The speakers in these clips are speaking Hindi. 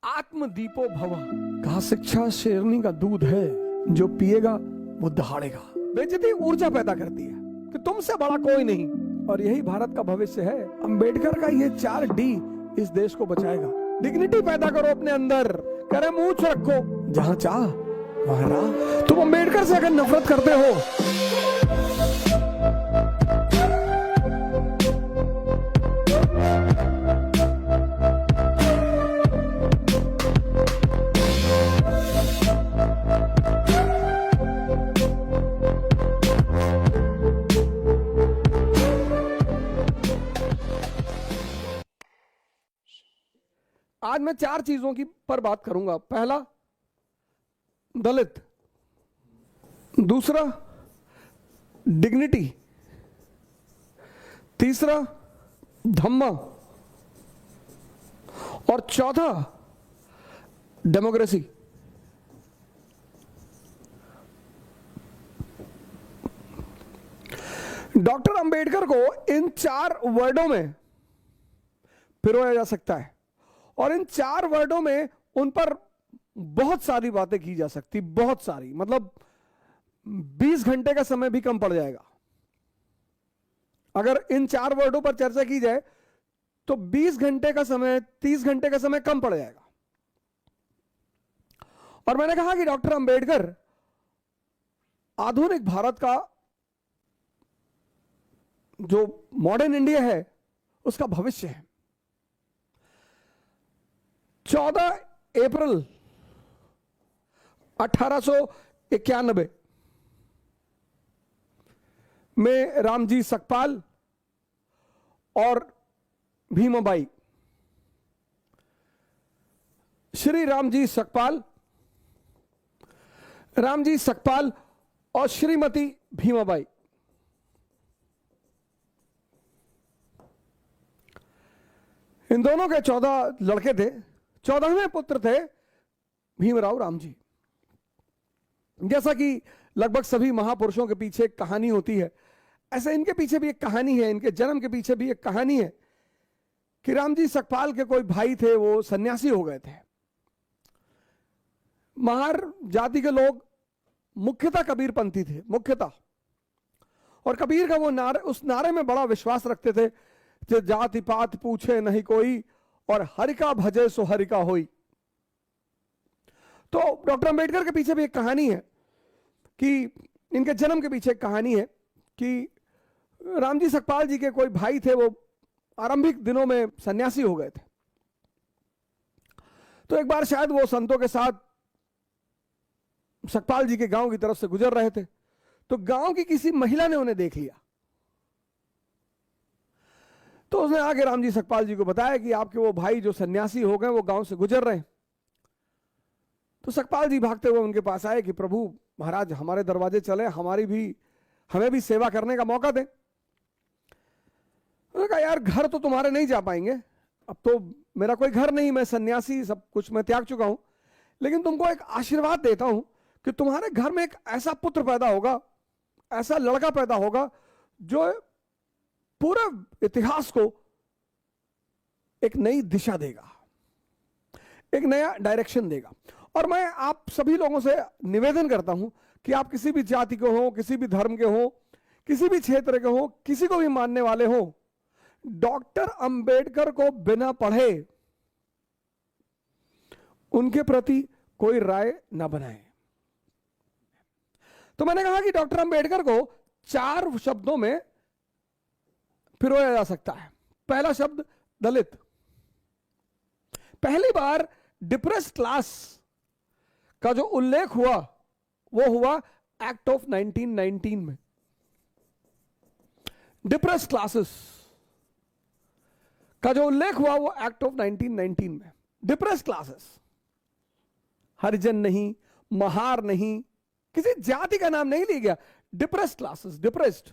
आत्मदीपो भव। कहा शिक्षा शेरनी का दूध है, जो पिएगा वो दहाड़ेगा। बेइज्जती ऊर्जा पैदा करती है कि तुमसे बड़ा कोई नहीं, और यही भारत का भविष्य है। अंबेडकर का ये 4D इस देश को बचाएगा। डिग्निटी पैदा करो अपने अंदर, करे मूंछ रखो, जहां चाह वहां राह। तुम अंबेडकर से अगर नफरत करते हो, आज मैं 4 चीजों की पर बात करूंगा। पहला, दलित। दूसरा, डिग्निटी। तीसरा, धम्मा। और चौथा, डेमोक्रेसी। डॉक्टर अंबेडकर को इन 4 वर्डों में पिरोया जा सकता है, और इन 4 वर्डों में उन पर बहुत सारी बातें की जा सकती, बहुत सारी, मतलब 20 घंटे का समय भी कम पड़ जाएगा। अगर इन 4 वर्डों पर चर्चा की जाए तो 20 घंटे का समय, 30 घंटे का समय कम पड़ जाएगा। और मैंने कहा कि डॉक्टर अंबेडकर आधुनिक भारत का, जो मॉडर्न इंडिया है, उसका भविष्य है। 14 अप्रैल 1891 में रामजी सकपाल और भीमाबाई, श्री रामजी सकपाल और श्रीमती भीमाबाई, इन दोनों के 14 लड़के थे। 14वें पुत्र थे भीमराव रामजी। जैसा कि लगभग सभी महापुरुषों के पीछे एक कहानी होती है, ऐसे इनके पीछे भी एक कहानी है, इनके जन्म के पीछे भी एक कहानी है कि रामजी सकपाल के कोई भाई थे, वो सन्यासी हो गए थे। महार जाति के लोग मुख्यतः कबीरपंथी थे, मुख्यतः, और कबीर का वो नारे, उस नारे में बड़ा विश्वास रखते थे कि जाति पात पूछे नहीं कोई, और हरि का भजे सो हरि का होई। तो डॉक्टर अंबेडकर के पीछे भी एक कहानी है कि इनके जन्म के पीछे एक कहानी है कि रामजी सकपाल जी के कोई भाई थे, वो आरंभिक दिनों में सन्यासी हो गए थे। तो एक बार शायद वो संतों के साथ सकपाल जी के गांव की तरफ से गुजर रहे थे, तो गांव की किसी महिला ने उन्हें देख लिया। तो उसने आके रामजी सकपाल जी को बताया कि आपके वो भाई जो सन्यासी हो गए, वो गांव से गुजर रहे हैं। तो सकपाल जी भागते हुए उनके पास आए कि प्रभु महाराज, हमारे दरवाजे चले, हमें भी सेवा करने का मौका दें। उन्होंने कहा यार, घर तो तुम्हारे नहीं जा पाएंगे, अब तो मेरा कोई घर नहीं, मैं सन्यासी, सब कुछ मैं त्याग चुका हूं, लेकिन तुमको एक आशीर्वाद देता हूं कि तुम्हारे घर में एक ऐसा पुत्र पैदा होगा, ऐसा लड़का पैदा होगा जो पूरे इतिहास को एक नई दिशा देगा, एक नया डायरेक्शन देगा। और मैं आप सभी लोगों से निवेदन करता हूं कि आप किसी भी जाति के हो, किसी भी धर्म के हो, किसी भी क्षेत्र के हो, किसी को भी मानने वाले हो, डॉक्टर अंबेडकर को बिना पढ़े उनके प्रति कोई राय ना बनाए। तो मैंने कहा कि डॉक्टर अंबेडकर को 4 शब्दों में पिरोया जा सकता है। पहला शब्द, दलित। पहली बार डिप्रेस्ड क्लास का जो उल्लेख हुआ, वो हुआ एक्ट ऑफ 1919 में। डिप्रेस्ड क्लासेस का जो उल्लेख हुआ, वो एक्ट ऑफ 1919 में। डिप्रेस्ड क्लासेस, हरिजन नहीं, महार नहीं, किसी जाति का नाम नहीं लिया गया। डिप्रेस्ड क्लासेस, डिप्रेस्ड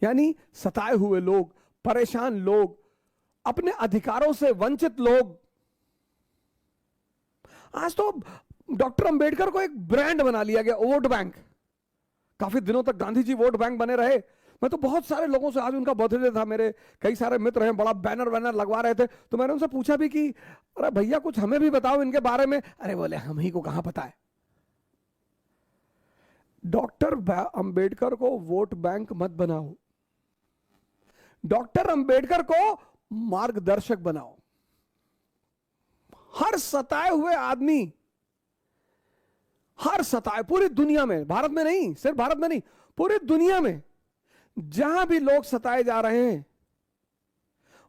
यानी सताए हुए लोग, परेशान लोग, अपने अधिकारों से वंचित लोग। आज तो डॉक्टर अंबेडकर को एक ब्रांड बना लिया गया, वोट बैंक। काफी दिनों तक गांधी जी वोट बैंक बने रहे, मैं तो बहुत सारे लोगों से, आज उनका बर्थडे था, मेरे कई सारे मित्र हैं, बड़ा बैनर वैनर लगवा रहे थे, तो मैंने उनसे पूछा भी कि अरे भैया कुछ हमें भी बताओ इनके बारे में। अरे बोले हम ही को कहां पता है। डॉक्टर अंबेडकर को वोट बैंक मत बनाओ, डॉक्टर अंबेडकर को मार्गदर्शक बनाओ। हर सताए हुए आदमी, हर सताए, पूरी दुनिया में, भारत में नहीं, सिर्फ भारत में नहीं, पूरी दुनिया में जहां भी लोग सताए जा रहे हैं,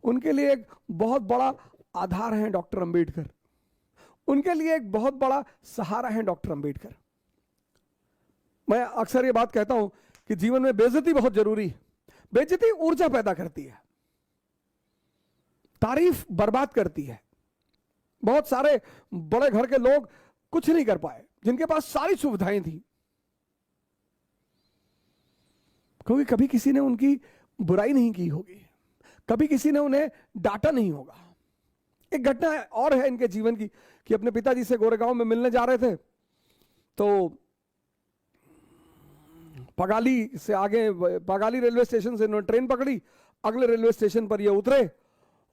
उनके लिए एक बहुत बड़ा आधार है डॉक्टर अंबेडकर, उनके लिए एक बहुत बड़ा सहारा है डॉक्टर अंबेडकर। मैं अक्सर ये बात कहता हूं कि जीवन में बेइज्जती बहुत जरूरी है। बेइज्जती ऊर्जा पैदा करती है, तारीफ बर्बाद करती है। बहुत सारे बड़े घर के लोग कुछ नहीं कर पाए जिनके पास सारी सुविधाएं थी, क्योंकि कभी किसी ने उनकी बुराई नहीं की होगी, कभी किसी ने उन्हें डांटा नहीं होगा। एक घटना और है इनके जीवन की कि अपने पिताजी से गोरेगांव में मिलने जा रहे थे, तो पगाली से आगे, पगाली रेलवे स्टेशन से इन्होंने ट्रेन पकड़ी, अगले रेलवे स्टेशन पर ये उतरे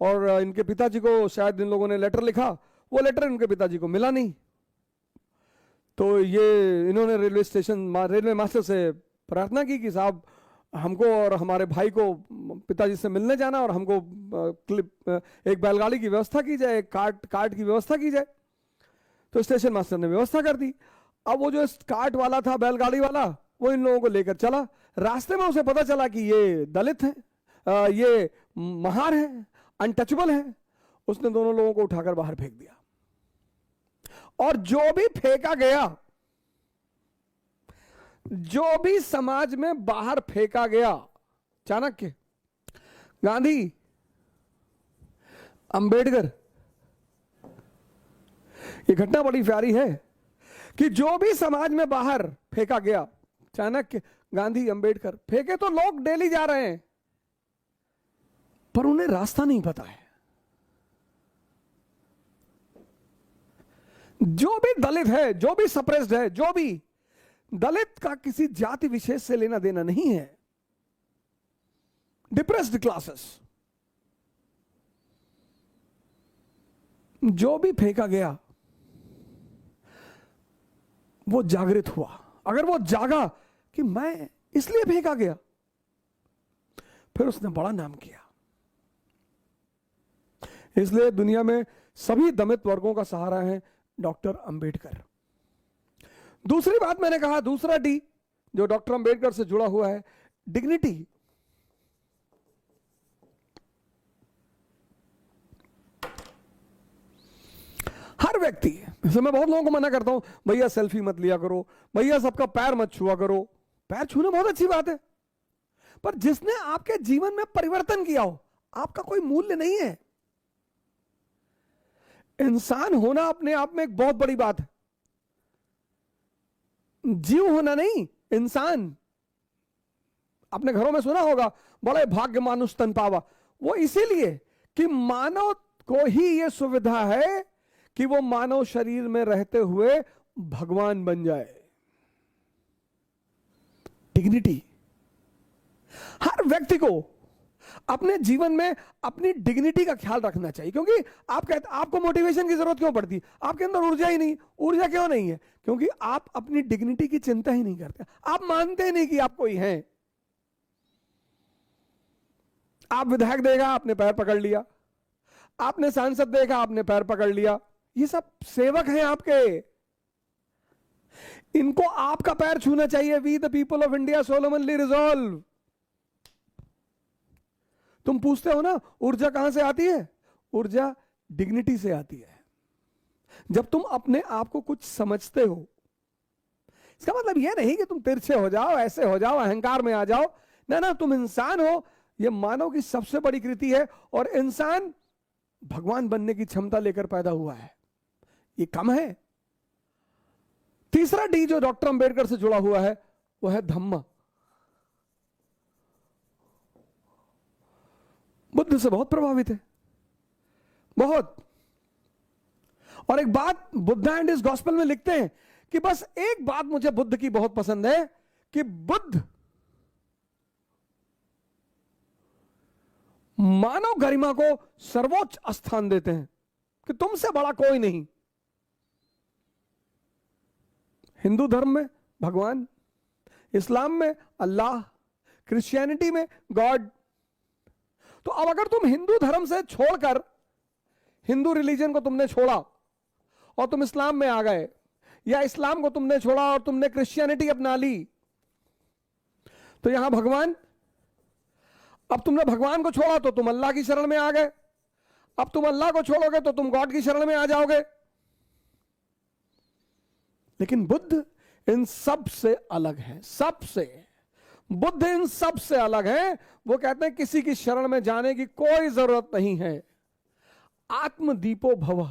और इनके पिताजी को शायद इन लोगों ने लेटर लिखा, वो लेटर इनके पिताजी को मिला नहीं। तो ये इन्होंने रेलवे मास्टर से प्रार्थना की कि साहब हमको और हमारे भाई को पिताजी से मिलने जाना, और हमको एक बैलगाड़ी की व्यवस्था की जाए, एक कार्ट की व्यवस्था की जाए। तो स्टेशन मास्टर ने व्यवस्था कर दी। अब वो जो कार्ट वाला था, बैलगाड़ी वाला, वो इन लोगों को लेकर चला। रास्ते में उसे पता चला कि ये दलित हैं, ये महार हैं, अनटचेबल हैं। उसने दोनों लोगों को उठाकर बाहर फेंक दिया, और जो भी फेंका गया, जो भी समाज में बाहर फेंका गया, चाणक्य, गांधी, अंबेडकर, ये घटना बड़ी प्यारी है कि जो भी समाज में बाहर फेंका गया, चाणक्य, गांधी, अंबेडकर, फेंके तो लोग डेली जा रहे हैं, पर उन्हें रास्ता नहीं पता है। जो भी दलित है, जो भी सप्रेस्ड है, जो भी दलित का किसी जाति विशेष से लेना देना नहीं है, डिप्रेस्ड क्लासेस, जो भी फेंका गया वो जागृत हुआ। अगर वो जागा कि मैं इसलिए फेंका गया, फिर उसने बड़ा नाम किया। इसलिए दुनिया में सभी दलित वर्गों का सहारा है डॉक्टर अंबेडकर। दूसरी बात मैंने कहा, दूसरा डी जो डॉक्टर अंबेडकर से जुड़ा हुआ है, डिग्निटी। हर व्यक्ति, जैसे मैं बहुत लोगों को मना करता हूं, भैया सेल्फी मत लिया करो, भैया सबका पैर मत छुआ करो। पैर छूना बहुत अच्छी बात है, पर जिसने आपके जीवन में परिवर्तन किया हो, आपका कोई मूल्य नहीं है। इंसान होना अपने आप में एक बहुत बड़ी बात है, जीव होना नहीं, इंसान। आपने घरों में सुना होगा, बड़े भाग्य मानुष तन पावा। वो इसीलिए कि मानव को ही यह सुविधा है कि वो मानव शरीर में रहते हुए भगवान बन जाए। डिग्निटी। हर व्यक्ति को अपने जीवन में अपनी डिग्निटी का ख्याल रखना चाहिए, क्योंकि आपको मोटिवेशन की जरूरत क्यों पड़ती? आपके अंदर ऊर्जा ही नहीं। ऊर्जा क्यों नहीं है? क्योंकि आप अपनी डिग्निटी की चिंता ही नहीं करते। आप मानते नहीं कि आप कोई हैं। आप विधायक देखा, आपने पैर पकड़ लिया, आपने सांसद देखा, आपने पैर पकड़ लिया। ये सब सेवक हैं आपके, इनको आपका पैर छूना चाहिए। We the people of India solemnly resolve. तुम पूछते हो ना ऊर्जा कहां से आती है? ऊर्जा डिग्निटी से आती है। जब तुम अपने आप को कुछ समझते हो, इसका मतलब यह नहीं कि तुम तिरछे हो जाओ, ऐसे हो जाओ, अहंकार में आ जाओ। ना ना, तुम इंसान हो। यह मानव की सबसे बड़ी कृति है, और इंसान भगवान बनने की क्षमता लेकर पैदा हुआ है। ये कम है। तीसरा डी जो डॉक्टर अंबेडकर से जुड़ा हुआ है वो है धम्म। बुद्ध से बहुत प्रभावित है, बहुत। और एक बात बुद्धा एंड हिज गॉस्पेल में लिखते हैं कि बस एक बात मुझे बुद्ध की बहुत पसंद है कि बुद्ध मानव गरिमा को सर्वोच्च स्थान देते हैं कि तुमसे बड़ा कोई नहीं। हिंदू धर्म में भगवान, इस्लाम में अल्लाह, क्रिश्चियनिटी में गॉड। तो अब अगर तुम हिंदू धर्म से छोड़कर, हिंदू रिलीजन को तुमने छोड़ा और तुम इस्लाम में आ गए, या इस्लाम को तुमने छोड़ा और तुमने क्रिश्चियनिटी अपना ली, तो यहां भगवान, अब तुमने भगवान को छोड़ा तो तुम अल्लाह की शरण में आ गए, अब तुम अल्लाह को छोड़ोगे तो तुम गॉड की शरण में आ जाओगे। लेकिन बुद्ध इन सब से अलग है, सबसे। बुद्ध इन सब से अलग है। वो कहते हैं किसी की शरण में जाने की कोई जरूरत नहीं है। आत्मदीपो भव,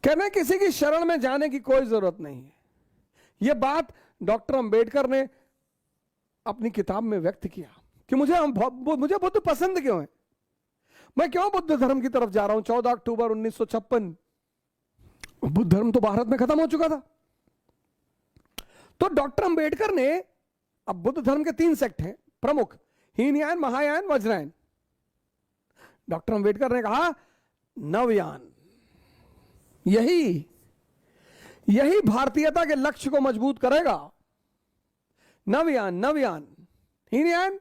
कहने किसी की शरण में जाने की कोई जरूरत नहीं है। यह बात डॉक्टर अंबेडकर ने अपनी किताब में व्यक्त किया कि मुझे बुद्ध पसंद क्यों है, मैं क्यों बुद्ध धर्म की तरफ जा रहा हूं। 14 अक्टूबर 1956 बुद्ध धर्म तो भारत में खत्म हो चुका था। तो डॉक्टर अंबेडकर ने, अब बुद्ध धर्म के 3 सेक्ट हैं प्रमुख, हीनयान, महायान, वज्रयान। डॉक्टर अंबेडकर ने कहा नवयान, यही भारतीयता के लक्ष्य को मजबूत करेगा। नवयान, हीनयान,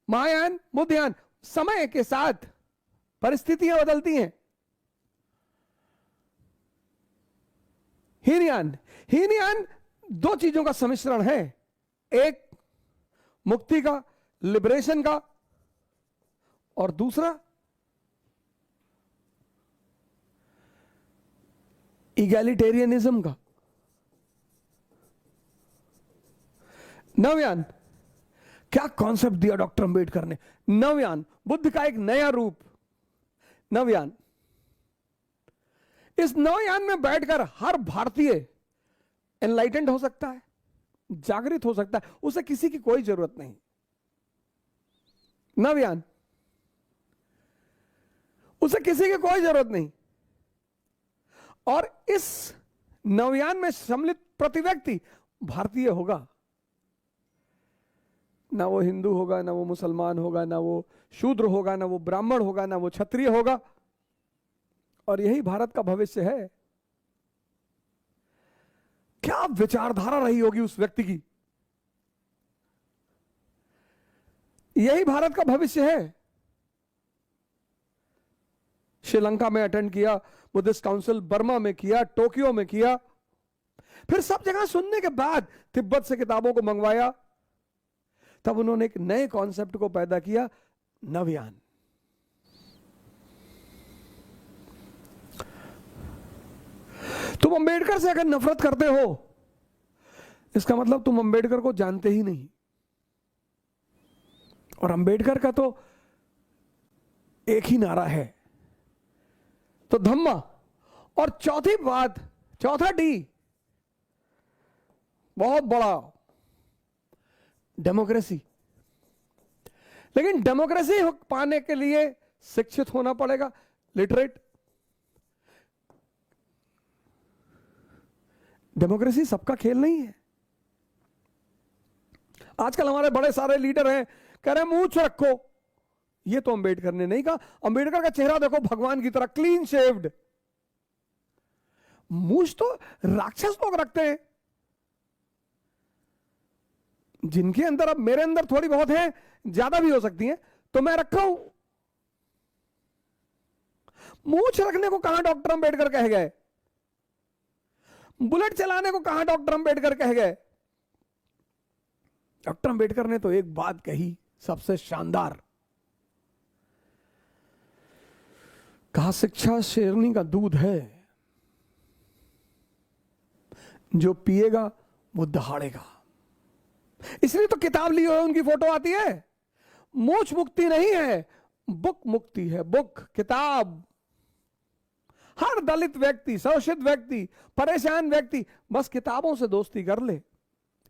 महायान, बुद्धयान। समय के साथ परिस्थितियां बदलती हैं। हीनयान 2 चीजों का सम्मिश्रण है, एक मुक्ति का, लिबरेशन का, और दूसरा इगैलिटेरियनिज्म का। नवयान, क्या कॉन्सेप्ट दिया डॉक्टर अंबेडकर ने। नवयान, बुद्ध का एक नया रूप। नवयान, इस नवयान में बैठकर हर भारतीय एनलाइटेंड हो सकता है, जागृत हो सकता है, उसे किसी की कोई जरूरत नहीं। नवयान, उसे किसी की कोई जरूरत नहीं। और इस नवयान में सम्मिलित प्रति व्यक्ति भारतीय होगा। ना वो हिंदू होगा, ना वो मुसलमान होगा, ना वो शूद्र होगा, ना वो ब्राह्मण होगा, ना वो क्षत्रिय होगा। और यही भारत का भविष्य है। क्या विचारधारा रही होगी उस व्यक्ति की। यही भारत का भविष्य है। श्रीलंका में अटेंड किया, बुद्धिस्ट काउंसिल बर्मा में किया, टोक्यो में किया, फिर सब जगह सुनने के बाद तिब्बत से किताबों को मंगवाया। तब उन्होंने एक नए कॉन्सेप्ट को पैदा किया, नवयान। तुम अंबेडकर से अगर नफरत करते हो, इसका मतलब तुम अंबेडकर को जानते ही नहीं। और अंबेडकर का तो एक ही नारा है, तो धम्मा। और चौथी बात, चौथा डी बहुत बड़ा, डेमोक्रेसी। लेकिन डेमोक्रेसी पाने के लिए शिक्षित होना पड़ेगा, लिटरेट। डेमोक्रेसी सबका खेल नहीं है। आजकल हमारे बड़े सारे लीडर हैं, कह रहे हैं मूंछ रखो। ये तो अंबेडकर ने नहीं कहा। अंबेडकर का चेहरा देखो भगवान की तरह, क्लीन शेव्ड। मूंछ तो राक्षस लोग रखते हैं, जिनके अंदर, अब मेरे अंदर थोड़ी बहुत है, ज्यादा भी हो सकती है, तो मैं रखा हूं। मूंछ रखने को कहां डॉक्टर अंबेडकर कह गए? बुलेट चलाने को कहां डॉक्टर अंबेडकर कह गए? डॉक्टर अंबेडकर ने तो एक बात कही सबसे शानदार, कहा शिक्षा शेरनी का दूध है, जो पिएगा वो दहाड़ेगा। इसलिए तो किताब ली हुई उनकी फोटो आती है। मोक्ष मुक्ति नहीं है, बुक मुक्ति है, बुक, किताब। हर दलित व्यक्ति, शोषित व्यक्ति, परेशान व्यक्ति बस किताबों से दोस्ती कर ले।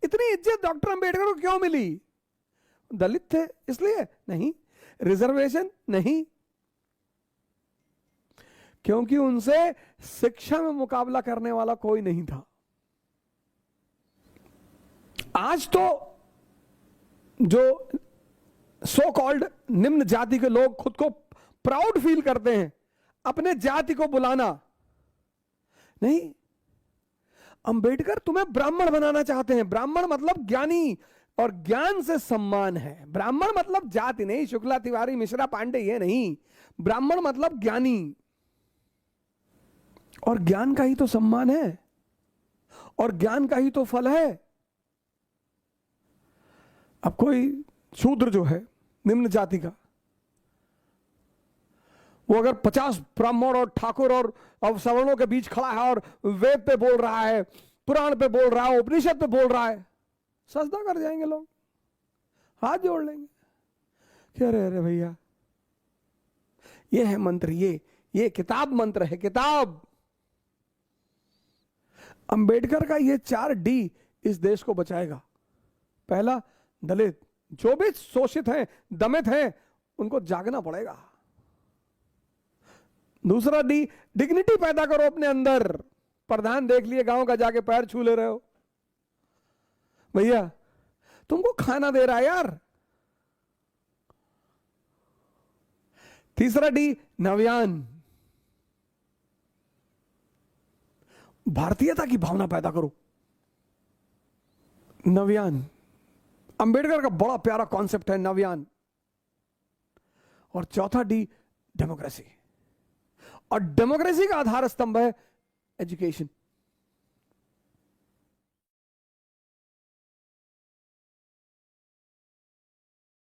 इतनी इज्जत डॉक्टर अंबेडकर को क्यों मिली? दलित थे इसलिए? नहीं। रिजर्वेशन? नहीं। क्योंकि उनसे शिक्षा में मुकाबला करने वाला कोई नहीं था। आज तो जो सो कॉल्ड निम्न जाति के लोग खुद को प्राउड फील करते हैं, अपने जाति को बुलाना नहीं। अंबेडकर तुम्हें ब्राह्मण बनाना चाहते हैं। ब्राह्मण मतलब ज्ञानी, और ज्ञान से सम्मान है। ब्राह्मण मतलब जाति नहीं, शुक्ला तिवारी मिश्रा पांडे ये नहीं। ब्राह्मण मतलब ज्ञानी, और ज्ञान का ही तो सम्मान है, और ज्ञान का ही तो फल है। अब कोई शूद्र जो है निम्न जाति का, वो अगर 50 ब्राह्मण और ठाकुर और सवर्णों के बीच खड़ा है और वेद पे बोल रहा है, पुराण पे बोल रहा है, उपनिषद पे बोल रहा है, सजदा कर जाएंगे लोग, हाथ जोड़ लेंगे कि अरे अरे भैया ये है मंत्र, ये किताब मंत्र है, किताब। अंबेडकर का ये 4D इस देश को बचाएगा। पहला, दलित, जो भी शोषित हैं, दमित हैं, उनको जागना पड़ेगा। दूसरा D, डिग्निटी पैदा करो अपने अंदर। प्रधान देख लिए गांव का, जाके पैर छू ले रहे हो, भैया तुमको खाना दे रहा है यार। तीसरा D, नव्यान, भारतीयता की भावना पैदा करो, नव्यान। अंबेडकर का बड़ा प्यारा कॉन्सेप्ट है नव्यान। और चौथा D, डेमोक्रेसी। और डेमोक्रेसी का आधार स्तंभ है एजुकेशन।